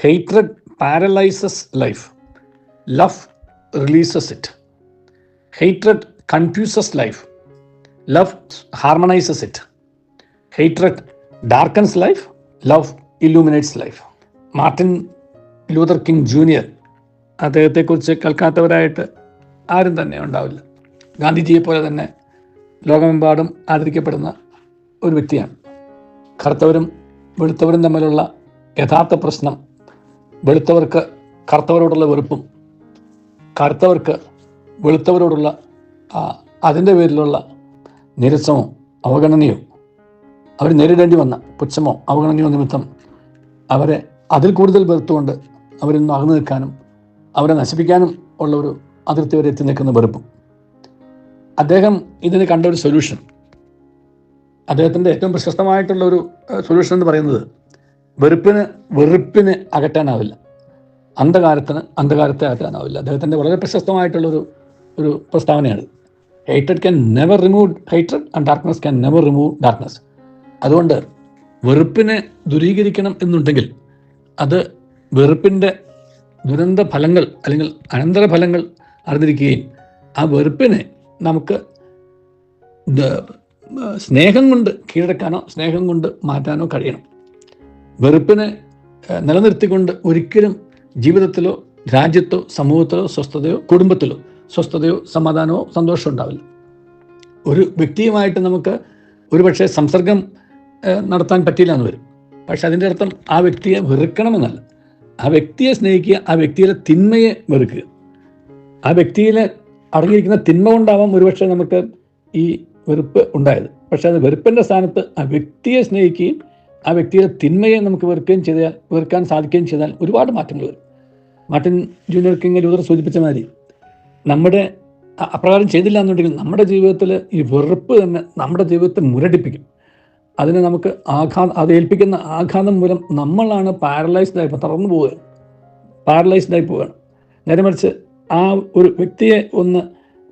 Hatred paralyzes life. Love releases it. Hatred confuses life. Love harmonizes it. Hatred darkens life. Love illuminates life. Martin Luther king junior, അദ്ദേഹത്തെക്കുറിച്ച് കേൾക്കാത്തവരായിട്ട് ആരും തന്നെ ഉണ്ടാവില്ല. ഗാന്ധിജിയെ പോലെ തന്നെ ലോകമെമ്പാടും ആദരിക്കപ്പെടുന്ന ഒരു വ്യക്തിയാണ്. കറുത്തവരും വെളുത്തവരും തമ്മിലുള്ള യഥാർത്ഥ പ്രശ്നം വെളുത്തവർക്ക് കറുത്തവരോടുള്ള വെറുപ്പും കറുത്തവർക്ക് വെളുത്തവരോടുള്ള അതിൻ്റെ പേരിലുള്ള നിരസമോ അവഗണനയോ അവർ നേരിടേണ്ടി വന്ന പുച്ഛമോ അവഗണനയോ നിമിത്തം അവരെ അതിൽ കൂടുതൽ വെറുത്തുകൊണ്ട് അവരിൽ നിന്ന് അകന്നു നിൽക്കാനും അവരെ നശിപ്പിക്കാനും ഉള്ള ഒരു അതിർത്തി വരെ എത്തി നിൽക്കുന്ന വെറുപ്പും. അദ്ദേഹം ഇതിന് കണ്ട ഒരു സൊല്യൂഷൻ, അദ്ദേഹത്തിൻ്റെ ഏറ്റവും പ്രശസ്തമായിട്ടുള്ള ഒരു സൊല്യൂഷൻ എന്ന് പറയുന്നത് വെറുപ്പിന് അകറ്റാനാവില്ല, അന്ധകാരത്തെ അകറ്റാനാവില്ല. അദ്ദേഹത്തിൻ്റെ വളരെ പ്രശസ്തമായിട്ടുള്ളൊരു പ്രസ്താവനയാണ്. Hated can never remove hated and darkness can never remove darkness. അതുകൊണ്ട് വെറുപ്പിനെ ദൂരീകരിക്കണം എന്നുണ്ടെങ്കിൽ അത് വെറുപ്പിൻ്റെ ദുരന്ത ഫലങ്ങൾ അല്ലെങ്കിൽ അനന്തരഫലങ്ങൾ അറിഞ്ഞിരിക്കുകയും ആ വെറുപ്പിനെ നമുക്ക് സ്നേഹം കൊണ്ട് കീഴടക്കാനോ സ്നേഹം കൊണ്ട് മാറ്റാനോ കഴിയണം. വെറുപ്പിനെ നിലനിർത്തിക്കൊണ്ട് ഒരിക്കലും ജീവിതത്തിലോ രാജ്യത്തോ സമൂഹത്തിലോ സ്വസ്ഥതയോ കുടുംബത്തിലോ സ്വസ്ഥതയോ സമാധാനമോ സന്തോഷമോ ഉണ്ടാവില്ല. ഒരു വ്യക്തിയുമായിട്ട് നമുക്ക് ഒരുപക്ഷെ സംസർഗം നടത്താൻ പറ്റില്ല എന്ന് വരും. പക്ഷെ അതിൻ്റെ അർത്ഥം ആ വ്യക്തിയെ വെറുക്കണമെന്നല്ല. ആ വ്യക്തിയെ സ്നേഹിക്കുക, ആ വ്യക്തിയിലെ തിന്മയെ വെറുക്കുക. ആ വ്യക്തിയിൽ അടങ്ങിയിരിക്കുന്ന തിന്മ കൊണ്ടാവാം ഒരുപക്ഷെ നമുക്ക് ഈ വെറുപ്പ് ഉണ്ടായത്. പക്ഷെ അത് വെറുപ്പിൻ്റെ സ്ഥാനത്ത് ആ വ്യക്തിയെ സ്നേഹിക്കുകയും ആ വ്യക്തിയുടെ തിന്മയെ നമുക്ക് വെറുക്കാൻ സാധിക്കുകയും ചെയ്താൽ ഒരുപാട് മാറ്റങ്ങൾ വരും. മാർട്ടിൻ ജൂനിയർ കിങ് ലൂതർ സൂചിപ്പിച്ച മാതിരി നമ്മുടെ അപ്രകാരം ചെയ്തില്ല എന്നുണ്ടെങ്കിൽ നമ്മുടെ ജീവിതത്തിൽ ഈ വെറുപ്പ് തന്നെ നമ്മുടെ ജീവിതത്തെ മുരടിപ്പിക്കും. അതിനെ നമുക്ക് അത് ഏൽപ്പിക്കുന്ന ആഘാതം മൂലം നമ്മളാണ് പാരലൈസ്ഡായി തളർന്നു പോവുകയാണ്. നേരെ മറിച്ച് ആ ഒരു വ്യക്തിയെ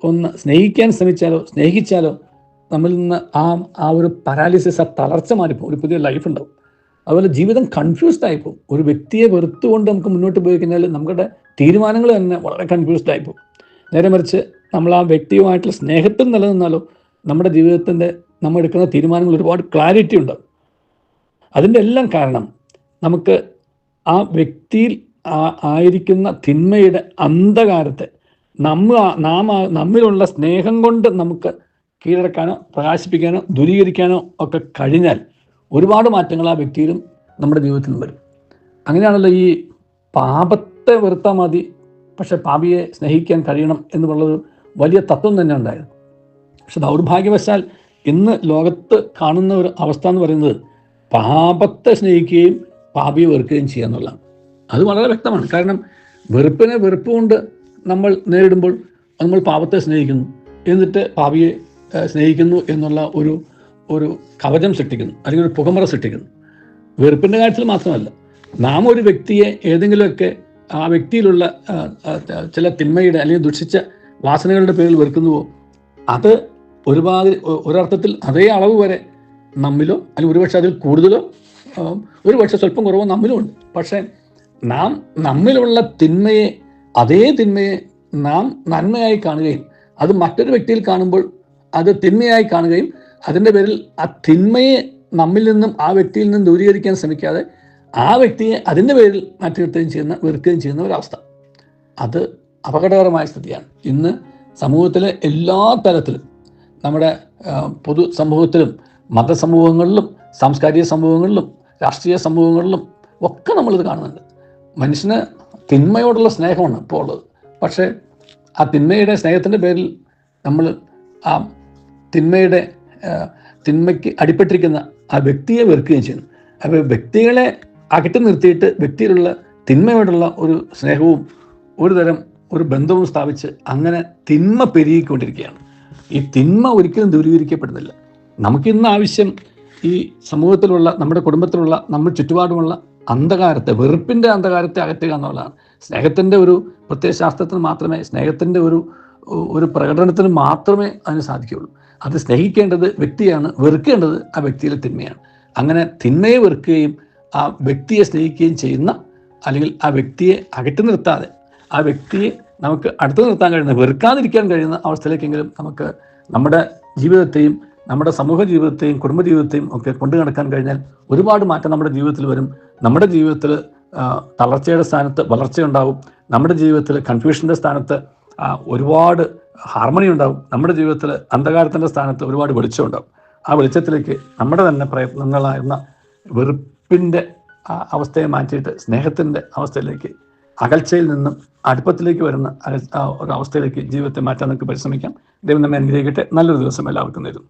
ഒന്ന് സ്നേഹിക്കാൻ സ്നേഹിച്ചാലോ നമ്മളിൽ നിന്ന് ആ ഒരു പാരാലിസിസ്, ആ തളർച്ച മാറിപ്പോകും. ഒരു പുതിയ ലൈഫ് ഉണ്ടാവും. അതുപോലെ ജീവിതം കൺഫ്യൂസ്ഡ് ആയിപ്പോകും. ഒരു വ്യക്തിയെ വെറുത്തുകൊണ്ട് നമുക്ക് മുന്നോട്ട് പോയി കഴിഞ്ഞാൽ നമ്മുടെ തീരുമാനങ്ങൾ തന്നെ വളരെ കൺഫ്യൂസ്ഡ് ആയിപ്പോകും. നേരെ മറിച്ച് നമ്മൾ ആ വ്യക്തിയുമായിട്ടുള്ള സ്നേഹത്തിൽ നിലനിന്നാലോ നമ്മുടെ ജീവിതത്തിൻ്റെ നമ്മൾ എടുക്കുന്ന തീരുമാനങ്ങൾ ഒരുപാട് ക്ലാരിറ്റി ഉണ്ടാകും. അതിൻ്റെ എല്ലാം കാരണം നമുക്ക് ആ വ്യക്തിയിൽ ആയിരിക്കുന്ന തിന്മയുടെ അന്ധകാരത്തെ നമ്മിലുള്ള സ്നേഹം കൊണ്ട് നമുക്ക് കീഴടക്കാനോ പ്രകാശിപ്പിക്കാനോ ദൂരീകരിക്കാനോ ഒക്കെ കഴിഞ്ഞാൽ ഒരുപാട് മാറ്റങ്ങൾ ആ വ്യക്തിയിലും നമ്മുടെ ജീവിതത്തിലും വരും. അങ്ങനെയാണല്ലോ ഈ പാപത്തെ വെറുത്താൽ മതി, പക്ഷെ പാപിയെ സ്നേഹിക്കാൻ കഴിയണം എന്നുള്ളൊരു വലിയ തത്വം തന്നെ ഉണ്ടായത്. പക്ഷെ ദൗർഭാഗ്യവശാൽ ഇന്ന് ലോകത്ത് കാണുന്ന ഒരു അവസ്ഥ എന്ന് പറയുന്നത് പാപത്തെ സ്നേഹിക്കുകയും പാപിയെ വെറുക്കുകയും ചെയ്യുക എന്നുള്ളതാണ്. അത് വളരെ വ്യക്തമാണ്. കാരണം വെറുപ്പ് കൊണ്ട് നമ്മൾ നേരിടുമ്പോൾ നമ്മൾ പാപത്തെ സ്നേഹിക്കുന്നു, എന്നിട്ട് പാപിയെ സ്നേഹിക്കുന്നു എന്നുള്ള ഒരു കവചം സൃഷ്ടിക്കുന്നു, അല്ലെങ്കിൽ ഒരു പുകമറ സൃഷ്ടിക്കുന്നു. വെറുപ്പിൻ്റെ കാര്യത്തിൽ മാത്രമല്ല, നാം ഒരു വ്യക്തിയെ ഏതെങ്കിലുമൊക്കെ ആ വ്യക്തിയിലുള്ള ചില തിന്മയുടെ അല്ലെങ്കിൽ ദുഷിച്ച വാസനകളുടെ പേരിൽ വെറുക്കുന്നുവോ, അത് ഒരർത്ഥത്തിൽ അതേ അളവ് വരെ നമ്മിലോ അല്ലെങ്കിൽ ഒരുപക്ഷെ അതിൽ കൂടുതലോ ഒരുപക്ഷെ സ്വല്പം കുറവോ നമ്മിലും ഉണ്ട്. പക്ഷേ നാം നമ്മിലുള്ള അതേ തിന്മയെ നാം നന്മയായി കാണുകയും അത് മറ്റൊരു വ്യക്തിയിൽ കാണുമ്പോൾ അത് തിന്മയായി കാണുകയും അതിൻ്റെ പേരിൽ ആ തിന്മയെ നമ്മിൽ നിന്നും ആ വ്യക്തിയിൽ നിന്നും ദൂരീകരിക്കാൻ ശ്രമിക്കാതെ ആ വ്യക്തിയെ അതിൻ്റെ പേരിൽ വെറുക്കുകയും ചെയ്യുന്ന ഒരവസ്ഥ, അത് അപകടകരമായ സ്ഥിതിയാണ്. ഇന്ന് സമൂഹത്തിലെ എല്ലാ തലത്തിലും, നമ്മുടെ പൊതു സമൂഹത്തിലും മതസമൂഹങ്ങളിലും സാംസ്കാരിക സമൂഹങ്ങളിലും രാഷ്ട്രീയ സമൂഹങ്ങളിലും ഒക്കെ നമ്മളിത് കാണുന്നുണ്ട്. മനുഷ്യന് തിന്മയോടുള്ള സ്നേഹമാണ് ഇപ്പോൾ ഉള്ളത്. പക്ഷേ ആ തിന്മയുടെ സ്നേഹത്തിൻ്റെ പേരിൽ നമ്മൾ ആ തിന്മയ്ക്ക് അടിപ്പെട്ടിരിക്കുന്ന ആ വ്യക്തിയെ വെറുക്കുകയും ചെയ്യുന്നു. അപ്പോൾ വ്യക്തികളെ അകറ്റി നിർത്തിയിട്ട് വ്യക്തിയിലുള്ള തിന്മയോടുള്ള ഒരു സ്നേഹവും ഒരു ബന്ധവും സ്ഥാപിച്ച് അങ്ങനെ തിന്മ പെരുകിക്കൊണ്ടിരിക്കുകയാണ്. ഈ തിന്മ ഒരിക്കലും ദൂരീകരിക്കപ്പെടുന്നില്ല. നമുക്കിന്ന് ആവശ്യം ഈ സമൂഹത്തിലുള്ള, നമ്മുടെ കുടുംബത്തിലുള്ള, നമ്മുടെ ചുറ്റുപാടുമുള്ള അന്ധകാരത്തെ, വെറുപ്പിൻ്റെ അന്ധകാരത്തെ അകറ്റുക എന്നുള്ളതാണ്. സ്നേഹത്തിൻ്റെ ഒരു പ്രത്യയശാസ്ത്രത്തിന് മാത്രമേ, സ്നേഹത്തിൻ്റെ ഒരു പ്രകടനത്തിന് മാത്രമേ അതിന് സാധിക്കുകയുള്ളൂ. അത് സ്നേഹിക്കേണ്ടത് വ്യക്തിയാണ്, വെറുക്കേണ്ടത് ആ വ്യക്തിയിലെ തിന്മയാണ്. അങ്ങനെ തിന്മയെ വെറുക്കുകയും ആ വ്യക്തിയെ സ്നേഹിക്കുകയും ചെയ്യുന്ന അല്ലെങ്കിൽ ആ വ്യക്തിയെ അകറ്റി നിർത്താതെ ആ വ്യക്തിയെ നമുക്ക് അടുത്ത് നിർത്താൻ കഴിയുന്ന, വെറുക്കാതിരിക്കാൻ കഴിയുന്ന അവസ്ഥയിലേക്കെങ്കിലും നമുക്ക് നമ്മുടെ ജീവിതത്തെയും നമ്മുടെ സമൂഹ ജീവിതത്തെയും കുടുംബ ജീവിതത്തെയും ഒക്കെ കൊണ്ടു നടക്കാൻ കഴിഞ്ഞാൽ ഒരുപാട് മാറ്റം നമ്മുടെ ജീവിതത്തിൽ വരും. നമ്മുടെ ജീവിതത്തിൽ തളർച്ചയുടെ സ്ഥാനത്ത് വളർച്ചയുണ്ടാവും. നമ്മുടെ ജീവിതത്തിൽ കൺഫ്യൂഷൻ്റെ സ്ഥാനത്ത് ഒരുപാട് ഹാർമണി ഉണ്ടാവും. നമ്മുടെ ജീവിതത്തിൽ അന്ധകാരത്തിൻ്റെ സ്ഥാനത്ത് ഒരുപാട് വെളിച്ചം ഉണ്ടാവും. ആ വെളിച്ചത്തിലേക്ക് നമ്മുടെ തന്നെ പ്രയത്നങ്ങളായിരുന്ന വെറുപ്പിൻ്റെ അവസ്ഥയെ മാറ്റിയിട്ട് സ്നേഹത്തിൻ്റെ അവസ്ഥയിലേക്ക്, അകൽച്ചയിൽ നിന്നും അടുപ്പത്തിലേക്ക് വരുന്ന ഒരു അവസ്ഥയിലേക്ക് ജീവിതത്തെ മാറ്റാൻ നമുക്ക് പരിശ്രമിക്കാം. ദൈവം നമ്മെ അനുഗ്രഹിക്കട്ടെ. നല്ലൊരു ദിവസം എല്ലാവർക്കും നേരുന്നു.